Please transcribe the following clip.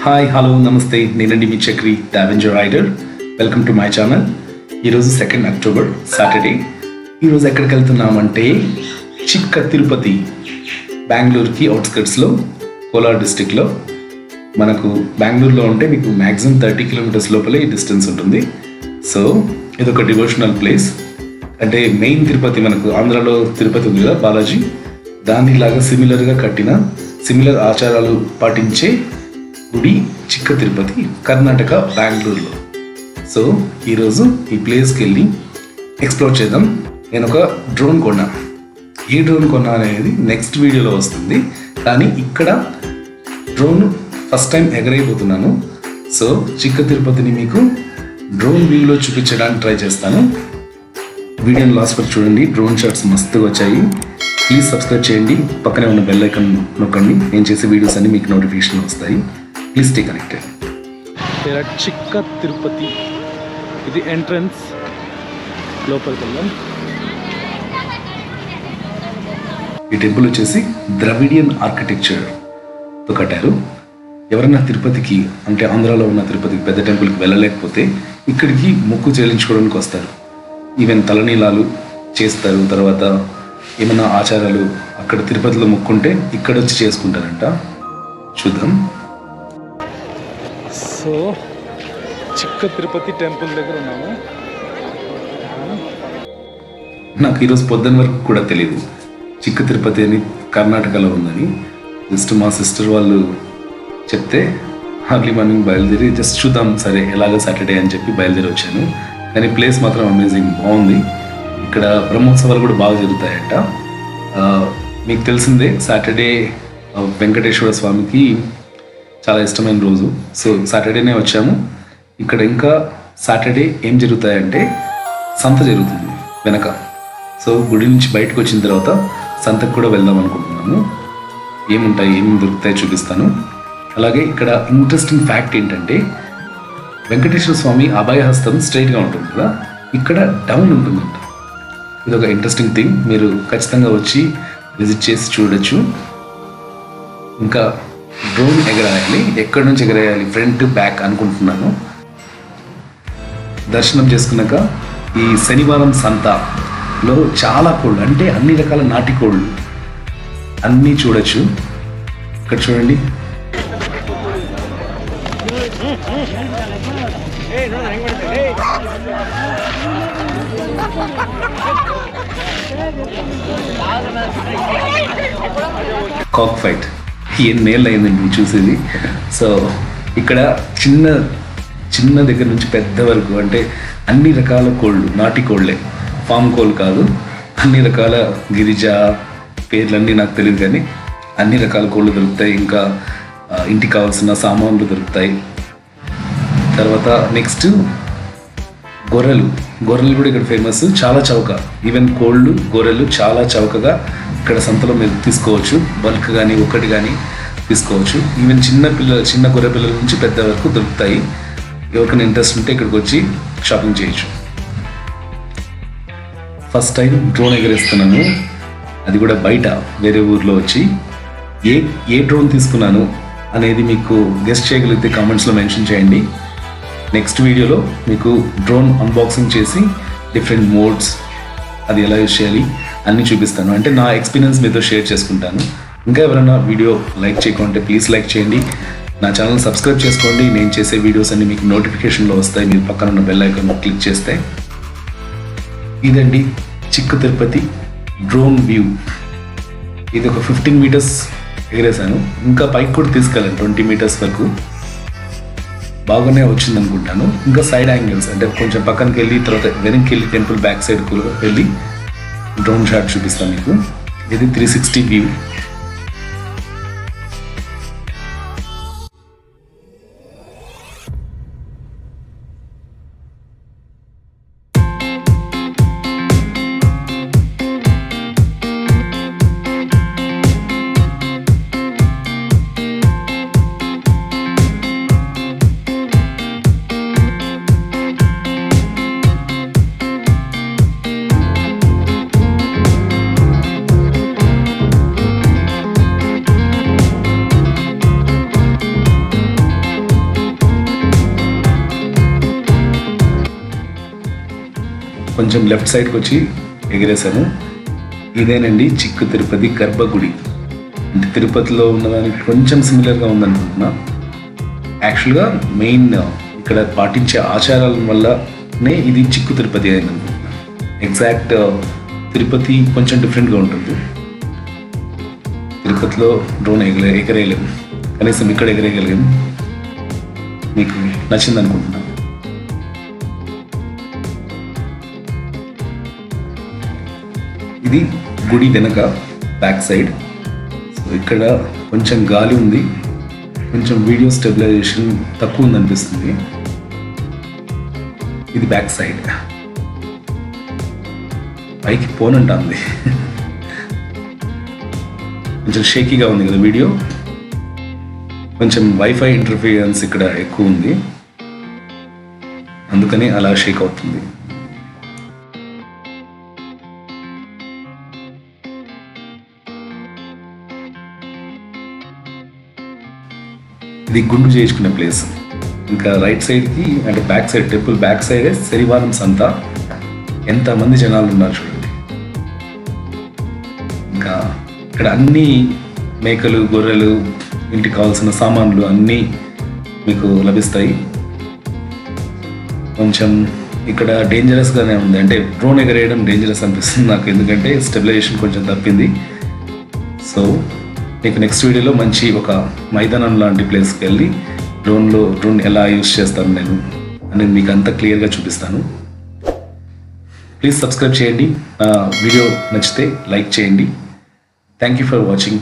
Hi hello నమస్తే నేనండి మీ Chakri the avenger rider. Welcome to my channel. ఈరోజు 2 అక్టోబర్ సాటర్డే. ఈరోజు ఎక్కడికి వెళ్తున్నామంటే చిక్క తిరుపతి, బెంగళూరుకి అవుట్స్కట్స్లో, కోలార్ డిస్టిక్లో. మనకు బెంగళూరులో ఉంటే మీకు మ్యాక్సిమం 30 కిలోమీటర్స్ లోపలే ఈ డిస్టెన్స్ ఉంటుంది. సో ఇదొక డివోషనల్ ప్లేస్. అంటే మెయిన్ తిరుపతి, మనకు ఆంధ్రాలో తిరుపతి ఉంది కదా బాలాజీ, దానిలాగా సిమిలర్గా కట్టిన, సిమిలర్ ఆచారాలు పాటించే గుడి చిక్క తిరుపతి, కర్ణాటక, బెంగళూరులో. సో ఈరోజు ఈ ప్లేస్కి వెళ్ళి ఎక్స్ప్లోర్ చేద్దాం. నేను ఒక డ్రోన్ కొన్నా. ఏ డ్రోన్ కొన్నా అనేది నెక్స్ట్ వీడియోలో వస్తుంది. కానీ ఇక్కడ డ్రోన్ ఫస్ట్ టైం ఎగరైపోతున్నాను. సో చిక్క తిరుపతిని మీకు డ్రోన్ వ్యూలో చూపించడానికి ట్రై చేస్తాను. వీడియోని లాస్ట్ వరకు చూడండి. డ్రోన్ షాట్స్ మస్తుగా వచ్చాయి. ప్లీజ్ సబ్స్క్రైబ్ చేయండి, పక్కనే ఉన్న బెల్ ఐకాన్ నొక్కండి. నేను చేసే వీడియోస్ అన్ని మీకు నోటిఫికేషన్ వస్తాయి. Please stay connected. చిక్క తిరుపతి, ఇది ఎంట్రన్స్. లోపలికి వెళ్దాం. ఈ టెంపుల్ వచ్చేసి ద్రవిడియన్ ఆర్కిటెక్చర్తో కట్టారు. ఎవరైనా తిరుపతికి, అంటే ఆంధ్రాలో ఉన్న తిరుపతికి పెద్ద టెంపుల్కి వెళ్ళలేకపోతే ఇక్కడికి మొక్కు చెల్లించుకోవడానికి వస్తారు. ఈవెన్ తలనీలాలు చేస్తారు. తర్వాత ఏమైనా ఆచారాలు అక్కడ తిరుపతిలో మొక్కుంటే ఇక్కడ వచ్చి చేసుకుంటారంట. చూద్దాం. సో చిక్క తిరుపతి టెంపుల్ దగ్గర ఉన్నాము. నాకు ఈరోజు పొద్దున్న వరకు కూడా తెలియదు చిక్క తిరుపతి అని కర్ణాటకలో ఉందని. జస్ట్ మా సిస్టర్ వాళ్ళు చెప్తే అర్లీ మార్నింగ్ బయలుదేరి జస్ట్ చూద్దాం సరే ఎలాగో సాటర్డే అని చెప్పి బయలుదేరి వచ్చాను. కానీ ప్లేస్ మాత్రం అమేజింగ్, బాగుంది. ఇక్కడ బ్రహ్మోత్సవాలు కూడా బాగా జరుగుతాయంట. మీకు తెలిసిందే సాటర్డే వెంకటేశ్వర స్వామికి చాలా ఇష్టమైన రోజు. సో సాటర్డేనే వచ్చాము. ఇక్కడ ఇంకా సాటర్డే ఏం జరుగుతాయంటే సంత జరుగుతుంది వెనక. సో గుడి నుంచి బయటకు వచ్చిన తర్వాత సంతకు కూడా వెళ్దాం అనుకుంటున్నాను. ఏముంటాయి, ఏమేమి దొరుకుతాయి చూపిస్తాను. అలాగే ఇక్కడ ఇంట్రెస్టింగ్ ఫ్యాక్ట్ ఏంటంటే వెంకటేశ్వర స్వామి అభయహస్తం స్ట్రైట్గా ఉంటుంది కదా, ఇక్కడ డౌన్ ఉంటుందంట. ఇది ఒక ఇంట్రెస్టింగ్ థింగ్. మీరు ఖచ్చితంగా వచ్చి విజిట్ చేసి చూడొచ్చు. ఇంకా డ్రోన్ ఎగరేయాలి. ఎక్కడి నుంచి ఎగరేయాలి, ఫ్రంట్ బ్యాక్ అనుకుంటున్నాను. దర్శనం చేసుకున్నాక ఈ శనివారం సంతలో చాలా కోళ్ళు, అంటే అన్ని రకాల నాటి కోళ్ళు అన్నీ చూడొచ్చు. ఇక్కడ చూడండి. కాక్ ఫైట్ ఎన్నేళ్ళు అయిందండి చూసేది. సో ఇక్కడ చిన్న దగ్గర నుంచి పెద్ద వరకు, అంటే అన్ని రకాల కోళ్ళు, నాటి కోళ్ళే, ఫామ్ కోళ్ళు కాదు. అన్ని రకాల గిరిజ పేర్లన్నీ నాకు తెలియదు, కానీ అన్ని రకాల కోళ్ళు దొరుకుతాయి. ఇంకా ఇంటికి కావాల్సిన సామాన్లు దొరుకుతాయి. తర్వాత నెక్స్ట్ గొర్రెలు కూడా ఇక్కడ ఫేమస్. చాలా చౌక. ఈవెన్ కోళ్ళు, గొర్రెలు చాలా చౌకగా ఇక్కడ సంతలో మీరు తీసుకోవచ్చు. బల్క్ కానీ ఒకటి కానీ తీసుకోవచ్చు. ఈవెన్ చిన్న గొర్రె పిల్లల నుంచి పెద్ద వరకు దొరుకుతాయి. ఎవరికైనా ఇంట్రెస్ట్ ఉంటే ఇక్కడికి వచ్చి షాపింగ్ చేయొచ్చు. ఫస్ట్ టైం డ్రోన్ ఎగరేస్తున్నాను, అది కూడా బయట వేరే ఊర్లో వచ్చి. ఏ డ్రోన్ తీసుకున్నాను అనేది మీకు గెస్ట్ చేయగలిగితే కామెంట్స్లో మెన్షన్ చేయండి. నెక్స్ట్ వీడియోలో మీకు డ్రోన్ అన్బాక్సింగ్ చేసి డిఫరెంట్ మోడ్స్, అది ఎలా యూజ్ చేయాలి అన్నీ చూపిస్తాను. అంటే నా ఎక్స్పీరియన్స్ మీతో షేర్ చేసుకుంటాను. ఇంకా ఎవరైనా వీడియో లైక్ చేయకుంటే ప్లీజ్ లైక్ చేయండి. నా ఛానల్ సబ్స్క్రైబ్ చేసుకోండి. నేను చేసే వీడియోస్ అన్ని మీకు నోటిఫికేషన్లో వస్తాయి. మీరు పక్కన ఉన్న బెల్ ఐకాన్ క్లిక్ చేస్తే. ఇదండి చిక్క తిరుపతి డ్రోన్ వ్యూ. ఇది ఒక 15 మీటర్స్ ఎగరేసాను. ఇంకా పైకి కూడా తీసుకెళ్ళాను 20 మీటర్స్ వరకు. బాగానే వచ్చింది అనుకుంటాను. ఇంకా సైడ్ యాంగిల్స్, అంటే కొంచెం పక్కనకి వెళ్ళి తర్వాత వెనక్కి వెళ్ళి టెంపుల్ బ్యాక్ సైడ్కు వెళ్ళి డ్రోన్ షాట్ చూపిస్తాను మీకు. ఇది 360 వ్యూ. కొంచెం లెఫ్ట్ సైడ్కి వచ్చి ఎగిరేసాను. ఇదేనండి చిక్కు తిరుపతి గర్భగుడి. అంటే తిరుపతిలో ఉన్నదానికి కొంచెం సిమిలర్గా ఉందనుకుంటున్నా. యాక్చువల్గా మెయిన్ ఇక్కడ పాటించే ఆచారాల వల్లనే ఇది చిక్కు తిరుపతి అయింది అనుకుంటున్నా. ఎగ్జాక్ట్ తిరుపతి కొంచెం డిఫరెంట్గా ఉంటుంది. తిరుపతిలో డ్రోన్ ఎగరేయలేము, కనీసం ఇక్కడ ఎగరేయగలిగాము. మీకు నచ్చింది అనుకుంటున్నాను. ఇది గుడి వెనక బ్యాక్ సైడ్. సో ఇక్కడ కొంచెం గాలి ఉంది, కొంచెం వీడియో స్టెబిలైజేషన్ తక్కువ ఉందనిపిస్తుంది. ఇది బ్యాక్ సైడ్. పైకి పోనంటుంది, కొంచెం షేకీగా ఉంది కదా వీడియో. కొంచెం వైఫై ఇంటర్ఫియరెన్స్ ఇక్కడ ఎక్కువ ఉంది, అందుకని అలా షేక్ అవుతుంది. ఇది గుండు చేయించుకునే ప్లేస్. ఇంకా రైట్ సైడ్కి అంటే బ్యాక్ సైడ్, టెంపుల్ బ్యాక్ సైడే శనివారం సంత. ఎంతమంది జనాలు ఉన్నారు చూడండి. ఇంకా ఇక్కడ అన్ని మేకలు, గొర్రెలు, ఇంటికి కావాల్సిన సామాన్లు అన్నీ మీకు లభిస్తాయి. కొంచెం ఇక్కడ డేంజరస్గానే ఉంది, అంటే డ్రోన్ ఎగరేయడం డేంజరస్ అనిపిస్తుంది నాకు, ఎందుకంటే స్టెబిలైజేషన్ కొంచెం తప్పింది. సో మీకు నెక్స్ట్ వీడియోలో మంచి ఒక మైదానం లాంటి ప్లేస్కి వెళ్ళి డ్రోన్ ఎలా యూస్ చేస్తాను నేను అనేది మీకు అంతా క్లియర్గా చూపిస్తాను. ప్లీజ్ సబ్స్క్రైబ్ చేయండి. వీడియో నచ్చితే లైక్ చేయండి. Thank you for watching.